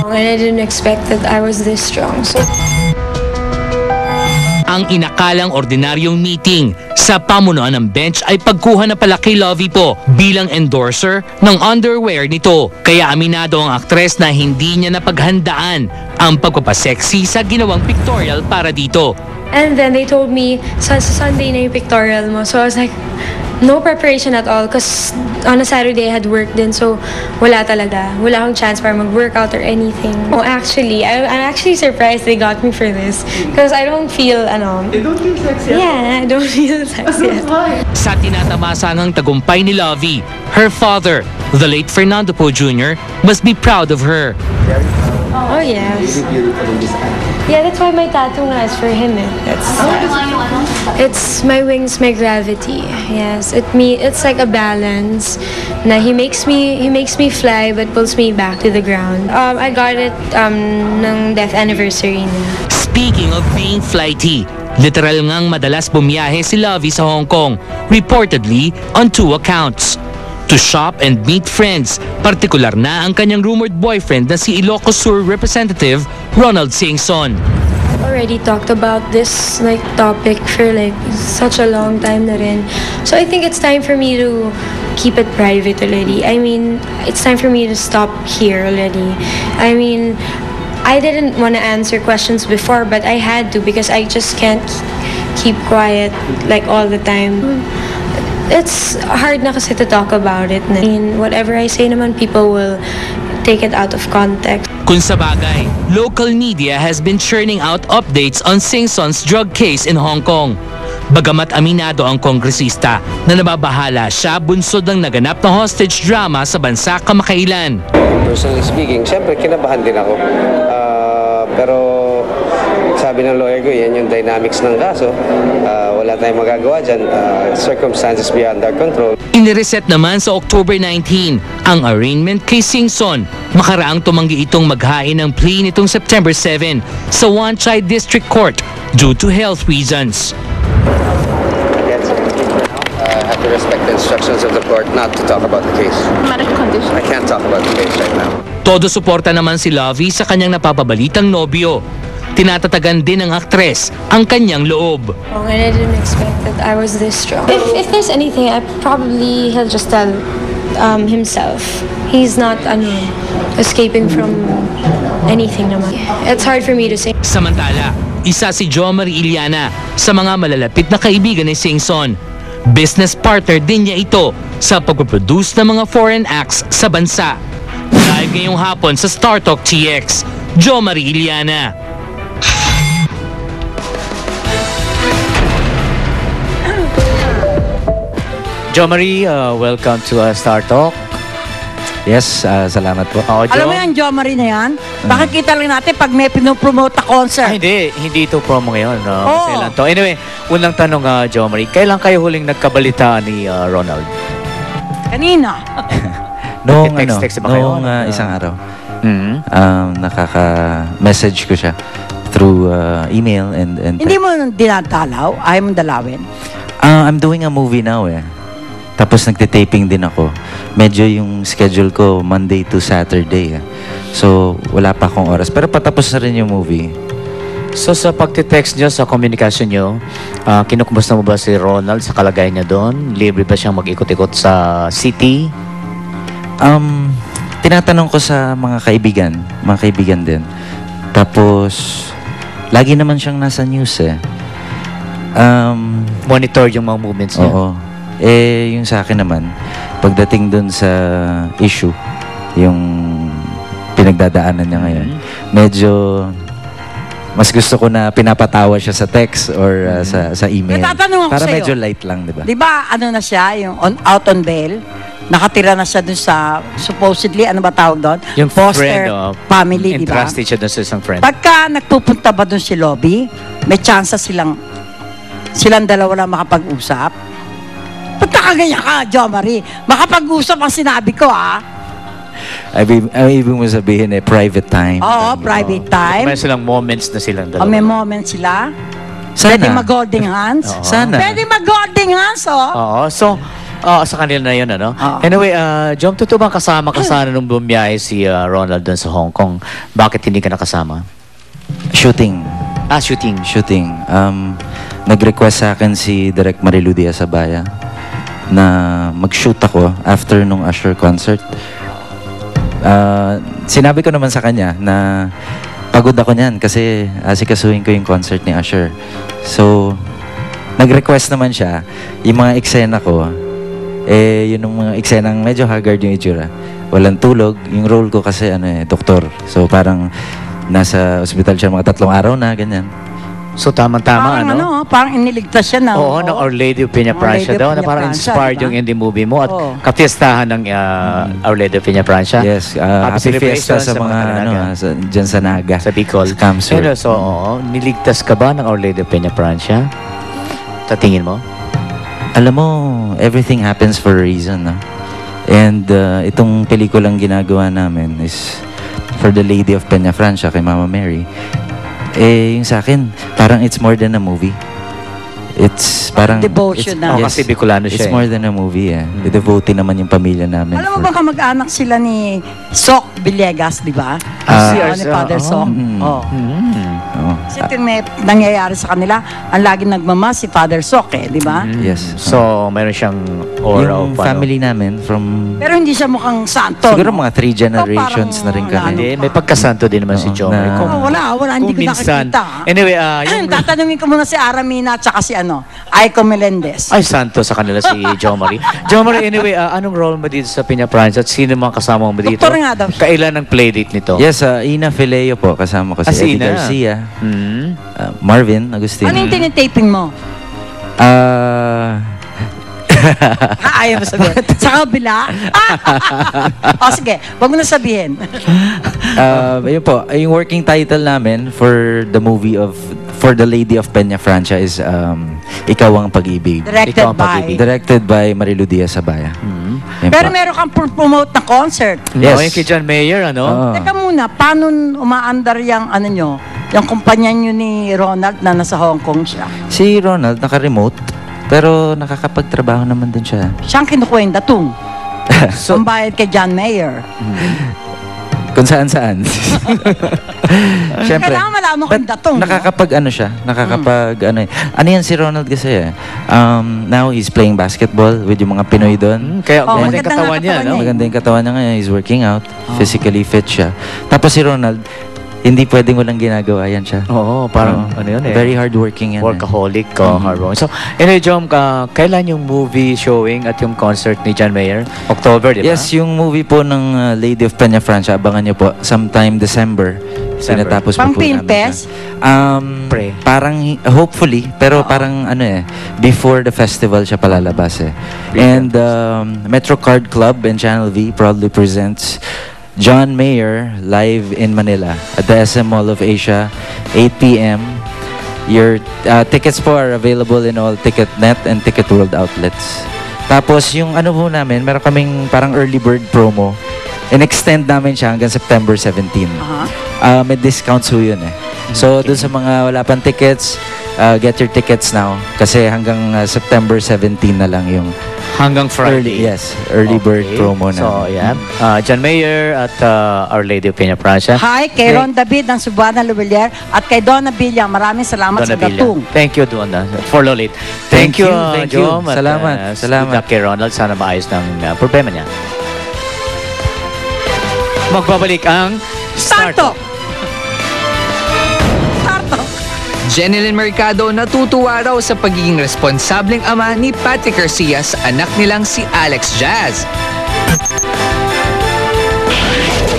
And I didn't expect that I was this strong. So Ang inakalang ordinaryong meeting sa pamunuan ng bench ay pagkuha na pala kay Lovie po bilang endorser ng underwear nito. Kaya aminado ang aktres na hindi niya napaghandaan ang pagpapasexy sa ginawang pictorial para dito. and then they told me sa Sunday na yung pictorial mo. So I was like, no preparation at all because on a Saturday I had work din, so wala talaga. Wala akong chance para mag-workout or anything. Oh, actually, I'm actually surprised they got me for this because I don't feel, You don't feel sexy? yeah, I don't feel sexy. Sa tinatamasangang tagumpay ni Lovie, her father, the late Fernando Poe Jr., must be proud of her. Oh, yes. Yeah, that's why my tattoo nga is for him. It's my wings, my gravity. Yes, it's like a balance. Na he makes me fly but pulls me back to the ground. I got it ng death anniversary niya. Speaking of being flighty, literal ngang madalas bumiyahe si Lovie sa Hong Kong, reportedly on 2 accounts. To shop and meet friends, partikular na ang kanyang rumored boyfriend na si Ilocos Sur Representative Ronald Singson. Already talked about this topic for such a long time na rin. So I think it's time for me to keep it private already. I mean, it's time for me to stop here already. I mean, I didn't want to answer questions before, but I had to because I just can't keep quiet all the time. It's hard na kasi to talk about it. I mean, whatever I say naman, people will take it out of context. Kung sa bagay, local media has been churning out updates on Singson's drug case in Hong Kong. Bagamat aminado ang kongresista na nababahala siya bunsod ng naganap na hostage drama sa bansa kamakailan. Personally speaking, syempre kinabahan din ako. Pero sabi ng lawyer ko, yan yung dynamics ng kaso. Wala tayong magagawa dyan. Circumstances beyond our control. Inireset naman sa October 19 ang arraignment kay Singson. Makaraang tumanggi itong maghain ng plea nitong September 7 sa Wan Chai District Court due to health reasons. I have to respect the instructions of the court not to talk about the case. Medical condition. I can't talk about the case right now. Todo suporta naman si Lovie sa kanyang napapabalitang nobyo. Tinatatagan din ng aktres ang kanyang loob. And I didn't expect that I was this strong. If there's anything, he'll just tell himself. He's not escaping from anything naman. It's hard for me to say. Samantala, isa si Jo Marie Iliana sa mga malalapit na kaibigan ni Singson. Business partner din niya ito sa pagproduce ng mga foreign acts sa bansa. Live ngayong hapon sa Star Talk TX, Jo Marie Iliana. Jo Marie, welcome to Star Talk. Yes, salamat po. Alam mo yan, Jo Marie na yan? Bakit kita lang natin pag may pinopromote na concert? Hindi ito promo ngayon. Kasi lang to. Anyway, unang tanong, Jo Marie, kailan kayo huling nagkabalitaan ni Ronald? Kanina. Noong Text ba kayo? isang araw. Nakaka-message ko siya through email and Hindi mo dinadalaw? Ayaw mo dalawin? I'm doing a movie now Tapos nagte-taping din ako. Medyo yung schedule ko Monday to Saturday. So wala pa akong oras. Pero patapos na rin yung movie. So sa pagte-text nyo, sa communication nyo, kinukumusta mo ba si Ronald sa kalagayan niya doon? Libre ba siyang mag-ikot-ikot sa city? Tinatanong ko sa mga kaibigan din. Tapos lagi naman siyang nasa news Monitor yung mga movements niya? Oo. Yung sa akin naman, pagdating dun sa issue, yung pinagdadaanan niya ngayon, medyo mas gusto ko na pinapatawa siya sa text or sa email. Natatanong ako para sa'yo. medyo light lang, di ba? Di ba, na siya, yung out on bail? Nakatira na siya dun sa, supposedly, ano ba tawag doon? Yung foster friend, family, di ba? entrusted siya dun sa isang friend. Pagka nagpupunta ba dun si Lovie, may chance silang dalawa lang makapag-usap? Ba't nakaganyan ka, Jo Marie? Makapag-usap ang sinabi ko, Ibig mo sabihin private time. Oo, private time. May silang moments na silang dalawa. May moment sila. Sana. Pwede mag-holding hands. Sana. Pwede mag-holding hands, Oo. So, Sa kanila na yun, ano? Oo. Anyway, Jom, totoo bang kasama ka sana nung bumiyahe si Ronald doon sa Hong Kong? Bakit hindi ka nakasama? Shooting. Shooting. Shooting. Nag-request sa akin si Direk Marilu Diaz-Abaya na mag-shoot ako after nung Usher concert. Sinabi ko naman sa kanya na pagod ako niyan kasi asikasuhin ko yung concert ni Usher. So, nag-request naman siya. Yung mga eksena ko, yun yung mga eksenang medyo haggard yung itsura. Walang tulog. Yung role ko kasi doktor. So, parang nasa ospital siya mga 3 araw na, ganyan. So, tamang-tama, Parang parang iniligtas siya na. Oo, ng Our Lady of Peña Our Francia Lady of daw, na Peña parang Francia, inspired diba? yung in the movie mo at Oo. kapiestahan ng Our Lady of Peña Francia. Yes, Happy happy fiesta celebrations sa mga dyan sa Naga. Sa Bicol. Sa Camsur. Pero so, niligtas ka ba ng Our Lady of Peña Francia? Sa tingin mo? Alam mo, everything happens for a reason, no? And itong pelikulang ginagawa namin is for the Lady of Peña Francia kay Mama Mary. Yung sa akin, parang it's more than a movie. It's parang... Devotion na. Kasi Bicolano siya It's more than a movie, Devoted naman yung pamilya namin. Alam mo ba kamag-anak sila ni Sok Villegas, di ba? Ah. Ni Father Sok. Oh. Oo. Kasi ito may nangyayari sa kanila, ang laging nagmama si Father Sok di ba? Yes. So, mayroon siyang aura Yung of ano. family namin from... Pero hindi siya mukhang santo. Siguro no? mga 3 generations na rin kami. Hindi, may pagkasanto din naman si Oo, Jom. na- Kung- Wala, hindi kung ko minsan. nakikita. Anyway, yung... Tatanungin ko muna si Aramina at saka si Aiko Melendez. Ay, santo sa kanila si Jo Marie. Jo Marie, anyway, anong role mo dito sa Peña Francia at sino mga kasama mo dito? Doktor nga daw siya. Kailan ang playdate nito? Yes, Ina Fileo po. Kasama ko si si Eddie Ina. Garcia. Hmm. Marvin Agustin. Ano yung tinitaping mo? Ayaw mo sabihin. Sa kabila? Sige, wag mo na sabihin. Ayun po, yung working title namin for the movie for the Lady of Peña Francia is Ikaw ang Pag-ibig. Directed Ikaw ang by... pag-ibig. Directed by Marilu Diaz-Abaya. Yun Pero po. meron kang promote na concert. Yes. Yes. Yung kay John Mayer, ano? Oo. Teka muna, paano umaandar yung yung kumpanya nyo ni Ronald na nasa Hong Kong siya? Si Ronald naka-remote, pero nakakapagtrabaho naman din siya. Siyang kinukwenta tung. Pambayad kay John Mayer. Kung saan-saan. Siyempre. Kailangan malaman ko yung datong. Nakakapag siya. Nakakapag ano yan si Ronald kasi now he's playing basketball with yung mga Pinoy doon. Kaya Oh, maganda yung maganda katawan nga niya, katawan no? niya. Maganda yung katawan niya ngayon. He's working out. Physically fit siya. Tapos si Ronald, hindi pwedeng walang ginagawa yan siya. Oo, parang ano yun eh. Very hardworking yan. Workaholic, hardworking. So, anyway, Jom, kailan yung movie showing at yung concert ni John Mayer? October, di ba? Yes, yung movie po ng Lady of Peña Francia, abangan niyo po, sometime December. Tinatapos Pang po namin Filmpes? siya. Pre. Parang, hopefully, pero parang before the festival siya palalabas And Metro Card Club and Channel V proudly presents John Mayer live in Manila at the SM Mall of Asia, 8 p.m. Your tickets po are available in all Ticketnet and Ticket World outlets. Tapos yung po namin, meron kaming parang early bird promo. In-extend namin siya hanggang September 17. May discounts ho yun So dun sa mga wala pang tickets, get your tickets now. Kasi hanggang September 17 na lang yung Hanggang Friday. early bird promo na. So, yan. John Mayer at Our Lady of Peña Francia. Hi, kay Ron David ng Subuana Luwelier at kay Donna Villa. Maraming salamat Donna sa Villa. datung. Thank you, Donna. For Lolit. Thank you, Thank you. Jom. At, Salamat. Salamat. Kay Ronald, sana maayos ng problema niya. Magbabalik ang Startup! Jenilyn Mercado natutuwa raw sa pagiging responsableng ama ni Patrick Garcia sa anak nilang si Alex Jazz.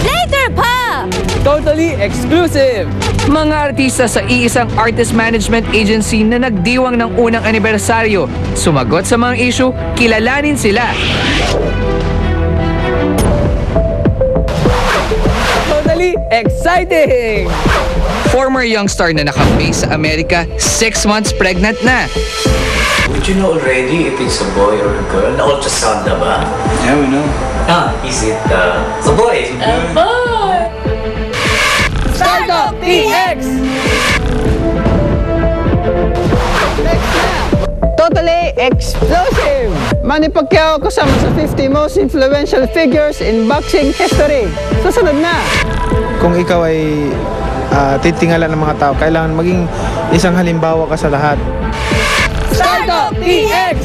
Later pa! Totally exclusive! Mga artista sa iisang artist management agency na nagdiwang ng unang anibersaryo. Sumagot sa mga issue, kilalanin sila. Totally exciting! Former young star na nakabase sa Amerika, 6 months pregnant na. Did you know already if it's a boy or a girl? Na-ultrasound na ba? Yeah, we know. Is it a boy? Startup PX! Totally explosive! Manny Pacquiao kasama sa 50 most influential figures in boxing history. Susunod na! Kung ikaw ay titingala ng mga tao, kailangan maging isang halimbawa ka sa lahat. Startup TX!